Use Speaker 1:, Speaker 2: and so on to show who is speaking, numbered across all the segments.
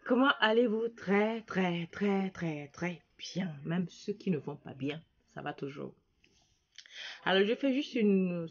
Speaker 1: Comment allez-vous? Très, très, très, très, très bien. Même ceux qui ne vont pas bien, ça va toujours. Alors, je fais juste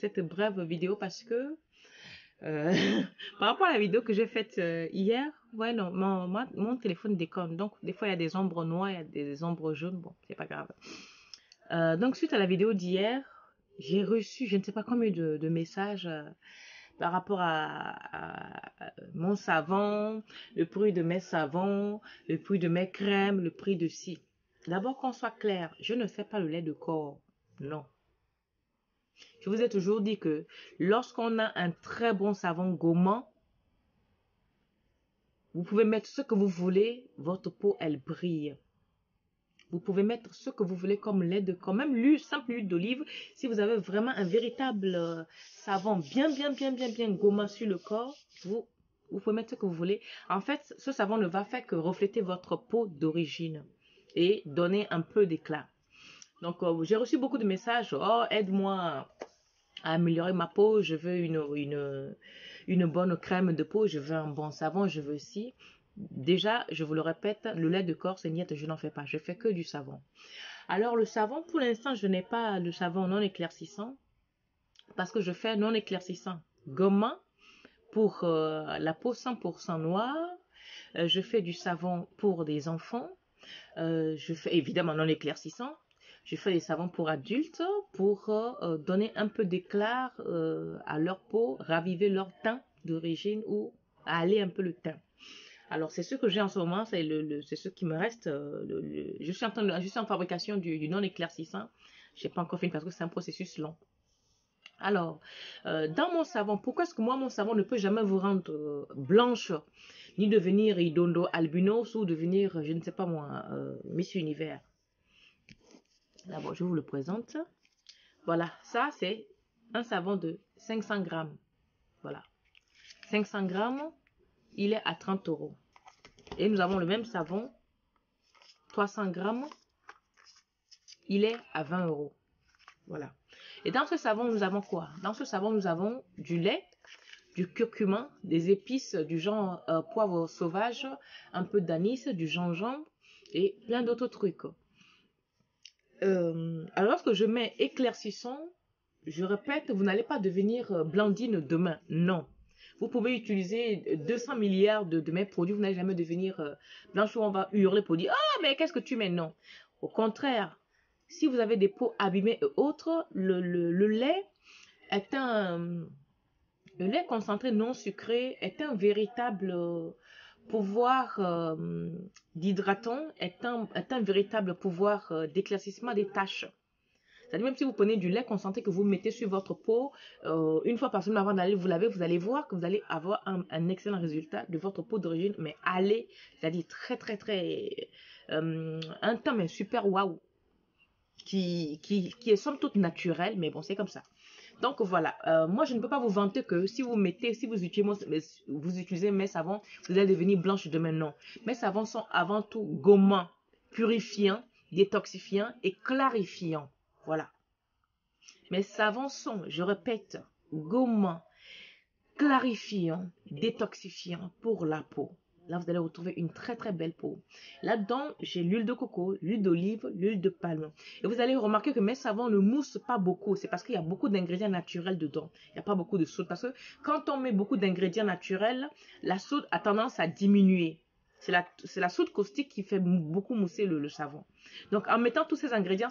Speaker 1: cette brève vidéo parce que, euh, par rapport à la vidéo que j'ai faite hier, ouais, non, mon téléphone déconne. Donc, des fois, il y a des ombres noires, il y a des ombres jaunes. Bon, c'est pas grave. Donc, suite à la vidéo d'hier, j'ai reçu, je ne sais pas combien de messages par rapport à mon savon, le prix de mes savons, le prix de mes crèmes, le prix de ci. D'abord, qu'on soit clair, je ne fais pas le lait de corps. Non. Je vous ai toujours dit que lorsqu'on a un très bon savon gommant, vous pouvez mettre ce que vous voulez, votre peau, elle brille. Vous pouvez mettre ce que vous voulez comme lait de corps, même l'huile, simple huile d'olive. Si vous avez vraiment un véritable savon bien gommant sur le corps, vous pouvez mettre ce que vous voulez. En fait, ce savon ne va faire que refléter votre peau d'origine et donner un peu d'éclat. Donc, j'ai reçu beaucoup de messages. Oh, aide-moi à améliorer ma peau. Je veux une bonne crème de peau. Je veux un bon savon. Je veux ci. Déjà, je vous le répète, le lait de corps, c'est niet, je n'en fais pas. Je fais que du savon. Alors, le savon, pour l'instant, je n'ai pas le savon non éclaircissant parce que je fais non éclaircissant. Gommant pour la peau 100% noire. Je fais du savon pour des enfants. Je fais évidemment non éclaircissant. Je fais des savons pour adultes pour donner un peu d'éclat à leur peau, raviver leur teint d'origine ou aller un peu le teint. Alors, c'est ce que j'ai en ce moment, c'est ce qui me reste. Je suis en fabrication du non éclaircissant. Je n'ai pas encore fini parce que c'est un processus long. Alors, dans mon savon, pourquoi est-ce que moi, mon savon ne peut jamais vous rendre blanche, ni devenir Idondo Albinos ou devenir, je ne sais pas moi, Miss Univers? D'abord, je vous le présente. Voilà, ça, c'est un savon de 500 grammes. Voilà. 500 grammes, il est à 30 euros. Et nous avons le même savon, 300 grammes, il est à 20 euros. Voilà. Et dans ce savon, nous avons quoi? Dans ce savon, nous avons du lait, du curcuma, des épices du genre poivre sauvage, un peu d'anis, du gingembre et plein d'autres trucs. Alors, lorsque je mets éclaircissant, je répète, vous n'allez pas devenir Blandine demain. Non. Vous pouvez utiliser 200 milliards de mes produits, vous n'allez jamais devenir blanche où on va hurler pour dire « Ah, mais qu'est-ce que tu mets ?» Non. Au contraire, si vous avez des peaux abîmées et autres, le lait est le lait concentré non sucré est un véritable pouvoir d'hydratant, est un véritable pouvoir d'éclaircissement des taches. C'est-à-dire même si vous prenez du lait concentré que vous mettez sur votre peau, une fois par semaine avant d'aller vous laver, vous allez voir que vous allez avoir un excellent résultat de votre peau d'origine, mais allez, c'est-à-dire très, un teint mais super waouh, qui est somme toute naturel, mais bon, c'est comme ça. Donc voilà, moi je ne peux pas vous vanter que si vous utilisez mes savons, vous allez devenir blanche demain, non. Mes savons sont avant tout gommants, purifiants, détoxifiants et clarifiants. Voilà. Mes savons sont, je répète, gommants, clarifiants, détoxifiants pour la peau. Là, vous allez retrouver une très belle peau. Là-dedans, j'ai l'huile de coco, l'huile d'olive, l'huile de palme. Et vous allez remarquer que mes savons ne moussent pas beaucoup. C'est parce qu'il y a beaucoup d'ingrédients naturels dedans. Il n'y a pas beaucoup de soude. Parce que quand on met beaucoup d'ingrédients naturels, la soude a tendance à diminuer. C'est la soude caustique qui fait beaucoup mousser le savon. Donc, en mettant tous ces ingrédients,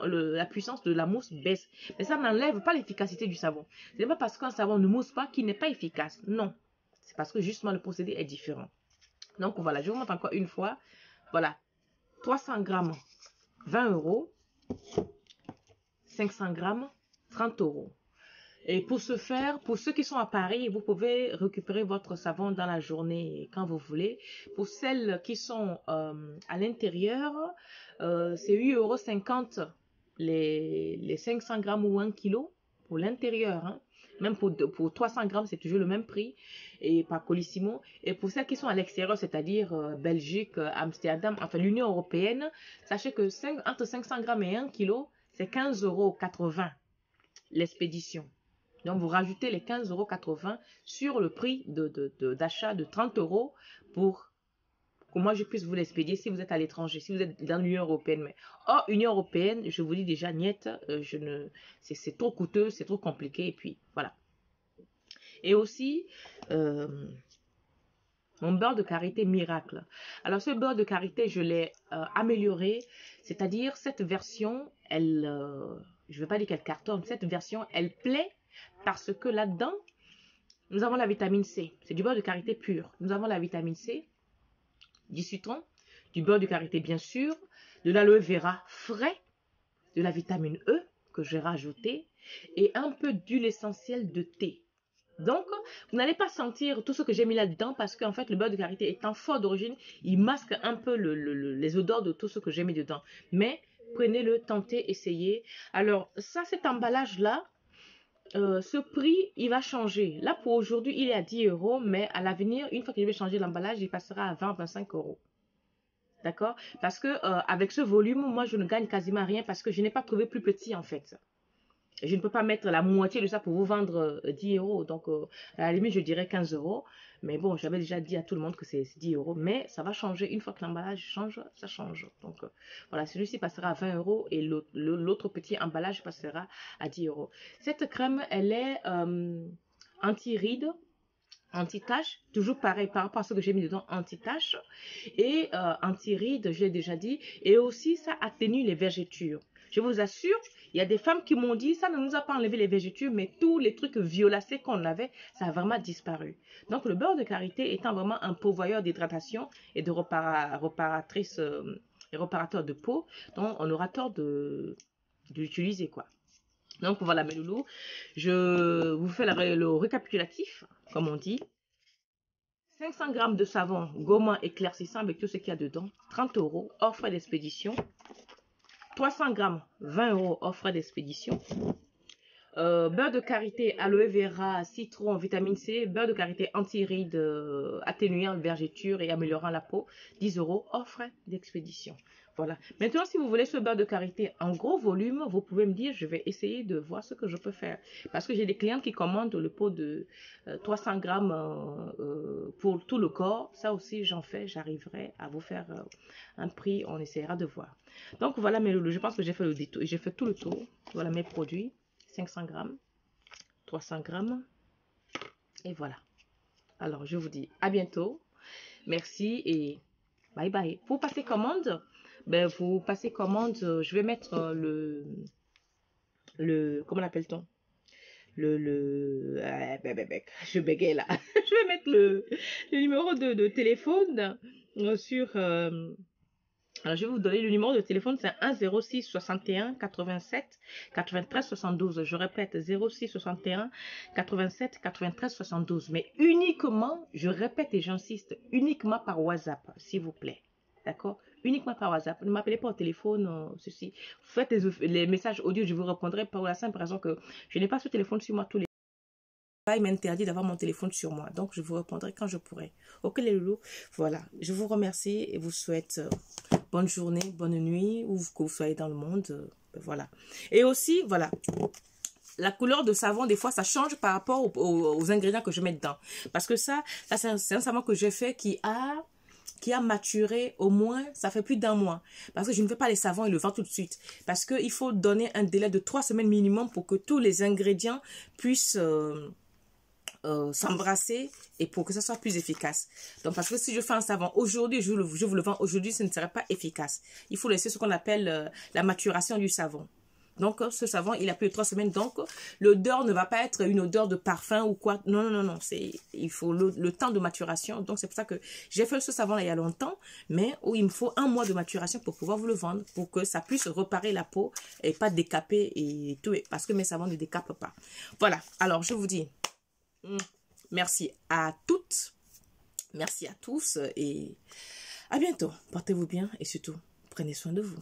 Speaker 1: la puissance de la mousse baisse. Mais ça n'enlève pas l'efficacité du savon. Ce n'est pas parce qu'un savon ne mousse pas qu'il n'est pas efficace. Non. C'est parce que justement le procédé est différent. Donc voilà, je vous montre encore une fois. Voilà, 300 grammes, 20 euros. 500 grammes, 30 euros. Et pour ce faire, pour ceux qui sont à Paris, vous pouvez récupérer votre savon dans la journée quand vous voulez. Pour celles qui sont à l'intérieur, c'est 8,50 € les 500 grammes ou 1 kilo pour l'intérieur. Hein. Même pour 300 grammes, c'est toujours le même prix et par Colissimo. Et pour celles qui sont à l'extérieur, c'est-à-dire Belgique, Amsterdam, enfin l'Union européenne, sachez que entre 500 grammes et 1 kilo, c'est 15,80 € l'expédition. Donc, vous rajoutez les 15,80 € sur le prix d'achat de 30 € pour que moi je puisse vous l'expédier si vous êtes à l'étranger, si vous êtes dans l'Union européenne. Mais hors Union européenne, je vous dis déjà, niet, c'est trop coûteux, c'est trop compliqué. Et puis, voilà. Et aussi, mon beurre de karité miracle. Alors, ce beurre de karité, je l'ai amélioré. C'est-à-dire, cette version, elle, je ne vais pas dire qu'elle cartonne, cette version, elle plaît parce que là-dedans, nous avons la vitamine C. C'est du beurre de karité pur. Nous avons la vitamine C, du citron, du beurre de karité bien sûr, de l'aloe vera frais, de la vitamine E que j'ai rajouté et un peu d'huile essentielle de thé. Donc, vous n'allez pas sentir tout ce que j'ai mis là-dedans parce qu'en fait, le beurre de karité étant fort d'origine, il masque un peu les odeurs de tout ce que j'ai mis dedans. Mais prenez-le, tentez, essayez. Alors, ça, cet emballage-là, ce prix, il va changer. Là, pour aujourd'hui, il est à 10 €, mais à l'avenir, une fois que je vais changer l'emballage, il passera à 20-25 €. D'accord? Parce que avec ce volume, moi, je ne gagne quasiment rien parce que je n'ai pas trouvé plus petit, en fait. Je ne peux pas mettre la moitié de ça pour vous vendre 10 €. Donc, à la limite, je dirais 15 €. Mais bon, j'avais déjà dit à tout le monde que c'est 10 €. Mais ça va changer. Une fois que l'emballage change, ça change. Donc, voilà, celui-ci passera à 20 € et l'autre petit emballage passera à 10 €. Cette crème, elle est anti-rides, anti-tache. Toujours pareil par rapport à ce que j'ai mis dedans, anti-tache. Et anti-rides, j'ai déjà dit. Et aussi, ça atténue les vergetures. Je vous assure, il y a des femmes qui m'ont dit, ça ne nous a pas enlevé les vergetures, mais tous les trucs violacés qu'on avait, ça a vraiment disparu. Donc, le beurre de karité étant vraiment un pourvoyeur d'hydratation et de réparatrice et réparateur de peau, donc on aura tort de l'utiliser, quoi. Donc, voilà, mes loulous, je vous fais le récapitulatif, comme on dit. 500 g de savon gommant éclaircissant avec tout ce qu'il y a dedans, 30 €, hors frais d'expédition. 300 g, 20 € hors frais d'expédition. Beurre de karité, aloe vera, citron, vitamine C, beurre de karité anti-rides, atténuant vergetures et améliorant la peau, 10 € hors frais d'expédition. Voilà. Maintenant, si vous voulez ce beurre de karité en gros volume, vous pouvez me dire, je vais essayer de voir ce que je peux faire. Parce que j'ai des clients qui commandent le pot de 300 g pour tout le corps. Ça aussi, j'en fais, j'arriverai à vous faire un prix, on essaiera de voir. Donc voilà mes loulous, je pense que j'ai fait le détour, j'ai fait tout le tour. Voilà mes produits, 500 g, 300 g, et voilà. Alors je vous dis à bientôt, merci et bye bye. Pour passer commande, ben vous passez commande, je vais mettre comment l'appelle-t-on? Je bégaye là. Je vais mettre le numéro de téléphone sur... alors, je vais vous donner le numéro de téléphone, c'est 1 06 61 87 93 72. Je répète, 06 61 87 93 72. Mais uniquement, je répète et j'insiste, uniquement par WhatsApp, s'il vous plaît. D'accord? Uniquement par WhatsApp. Ne m'appelez pas au téléphone, ceci. Faites les messages audio, je vous répondrai pour la simple raison que je n'ai pas ce téléphone sur moi tous les jours. Il m'interdit d'avoir mon téléphone sur moi. Donc, je vous répondrai quand je pourrai. Ok, les loulous? Voilà. Je vous remercie et vous souhaite bonne journée, bonne nuit, où que vous soyez dans le monde. Voilà. Et aussi, voilà. La couleur de savon, des fois, ça change par rapport aux ingrédients que je mets dedans. Parce que ça c'est un savon que j'ai fait qui a maturé au moins, ça fait plus d'1 mois. Parce que je ne fais pas les savons et le vends tout de suite. Parce qu'il faut donner un délai de 3 semaines minimum pour que tous les ingrédients puissent s'embrasser et pour que ça soit plus efficace. Donc, parce que si je fais un savon aujourd'hui, je vous le vends aujourd'hui, ce ne serait pas efficace. Il faut laisser ce qu'on appelle la maturation du savon. Donc, ce savon, il a plus de 3 semaines. Donc, l'odeur ne va pas être une odeur de parfum ou quoi. Non, non, non, non. Il faut le temps de maturation. Donc, c'est pour ça que j'ai fait ce savon-là il y a longtemps. Mais où il me faut 1 mois de maturation pour pouvoir vous le vendre. Pour que ça puisse réparer la peau et pas décaper et tout. Parce que mes savons ne décapent pas. Voilà. Alors, je vous dis merci à toutes. Merci à tous. Et à bientôt. Portez-vous bien et surtout, prenez soin de vous.